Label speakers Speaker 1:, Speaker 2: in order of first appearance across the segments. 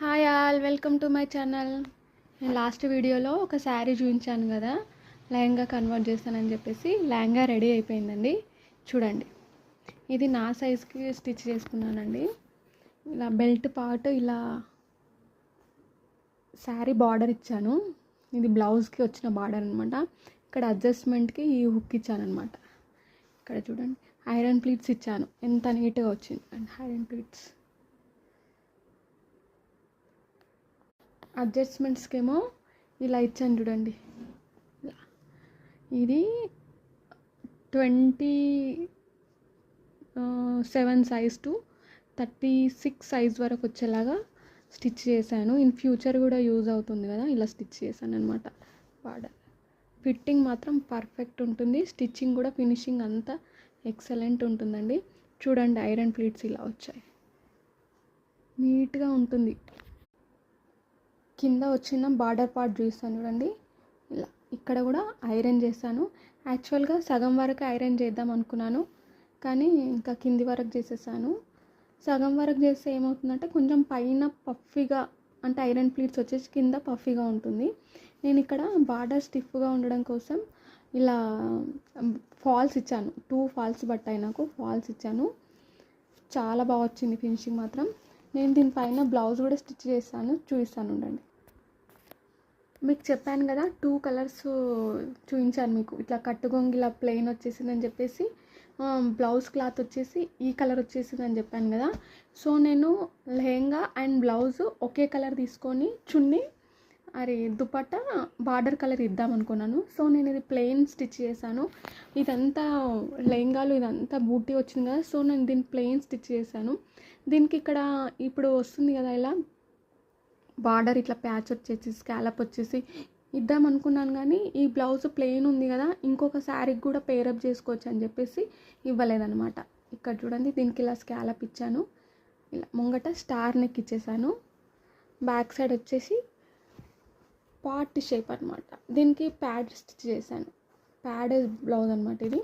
Speaker 1: Hi all, welcome to my channel. నేను last వీడియోలో ఒక శారీ చూపించాను కదా, లెహంగా కన్వర్ట్ చేస్తానని చెప్పేసి. లెహంగా రెడీ అయిపోయిందండి. చూడండి, ఇది నా సైజ్కి స్టిచ్ చేసుకున్నానండి. ఇలా బెల్ట్ పార్ట్, ఇలా శారీ బార్డర్ ఇచ్చాను. ఇది బ్లౌజ్కి వచ్చిన బార్డర్ అనమాట. ఇక్కడ అడ్జస్ట్మెంట్కి ఈ హుక్ ఇచ్చాను అనమాట. ఇక్కడ చూడండి, ఐరన్ ప్లీట్స్ ఇచ్చాను. ఎంత నీట్గా వచ్చింది అండ్ ఐరన్ ప్లీట్స్. అడ్జస్ట్మెంట్స్కి ఏమో ఇలా ఇచ్చాను చూడండి. ఇది 27 సైజ్ టు 36 సైజ్ వరకు వచ్చేలాగా స్టిచ్ చేశాను. ఇన్ ఫ్యూచర్ కూడా యూజ్ అవుతుంది కదా, ఇలా స్టిచ్ చేశాను అనమాట. బార్డర్ ఫిట్టింగ్ మాత్రం పర్ఫెక్ట్ ఉంటుంది. స్టిచ్చింగ్ కూడా, ఫినిషింగ్ అంతా ఎక్సలెంట్ ఉంటుందండి. చూడండి, ఐరన్ ప్లీట్స్ ఇలా వచ్చాయి, నీట్గా ఉంటుంది. కింద వచ్చిన బార్డర్ పార్ట్ చూస్తాను చూడండి. ఇలా ఇక్కడ కూడా ఐరన్ చేశాను. యాక్చువల్గా సగం వరకు ఐరన్ చేద్దాం అనుకున్నాను, కానీ ఇంకా కింది వరకు చేసేసాను. సగం వరకు చేస్తే ఏమవుతుందంటే కొంచెం పైన పఫీగా, అంటే ఐరన్ ప్లీట్స్ వచ్చేసి కింద పఫీగా ఉంటుంది. నేను ఇక్కడ బార్డర్ స్టిఫ్గా ఉండడం కోసం ఇలా ఫాల్స్ ఇచ్చాను. 2 ఫాల్స్ పట్టాయి నాకు, ఫాల్స్ ఇచ్చాను. చాలా బాగా వచ్చింది ఫినిషింగ్ మాత్రం. నేను దీనిపైన బ్లౌజ్ కూడా స్టిచ్ చేస్తాను, చూపిస్తాను ఉండండి. మీకు చెప్పాను కదా, 2 కలర్స్ చూపించాను మీకు. ఇట్లా కట్టుగొంగి ఇలా ప్లెయిన్ వచ్చేసిందని చెప్పేసి, బ్లౌజ్ క్లాత్ వచ్చేసి ఈ కలర్ వచ్చేసిందని చెప్పాను కదా. సో నేను lehenga and blouse okay colour తీసుకొని చున్నీ దుపట్టా బార్డర్ కలర్ ఇద్దాం అనుకున్నాను. సో నేను ఇది ప్లెయిన్ స్టిచ్ చేశాను. ఇదంతా లెహంగాలు ఇదంతా బూటీ వచ్చింది కదా, సో నేను దీన్ని ప్లెయిన్ స్టిచ్ చేశాను. దీనికి ఇక్కడ ఇప్పుడు వస్తుంది కదా, ఇలా బార్డర్ ఇట్లా ప్యాచ్ వచ్చేసి స్కాలప్ వచ్చేసి ఇద్దాం అనుకున్నాను, కానీ ఈ బ్లౌజ్ ప్లెయిన్ ఉంది కదా, ఇంకొక శారీకి కూడా పేరప్ చేసుకోవచ్చు అని చెప్పేసి ఇవ్వలేదన్నమాట. ఇక్కడ చూడండి, దీనికి ఇలా స్కాలప్ ఇచ్చాను. ఇలా ముంగట స్టార్ నెక్ ఇచ్చేసాను. బ్యాక్ సైడ్ వచ్చేసి పార్ట్ షేప్ అనమాట. దీనికి ప్యాడ్ స్టిచ్ చేశాను. ప్యాడ్ బ్లౌజ్ అనమాట ఇది.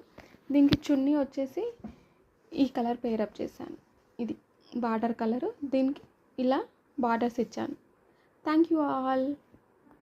Speaker 1: దీనికి చున్నీ వచ్చేసి ఈ కలర్ పేరప్ చేశాను. ఇది బార్డర్ కలరు. దీనికి ఇలా బార్డర్స్ ఇచ్చాను. Thank you all.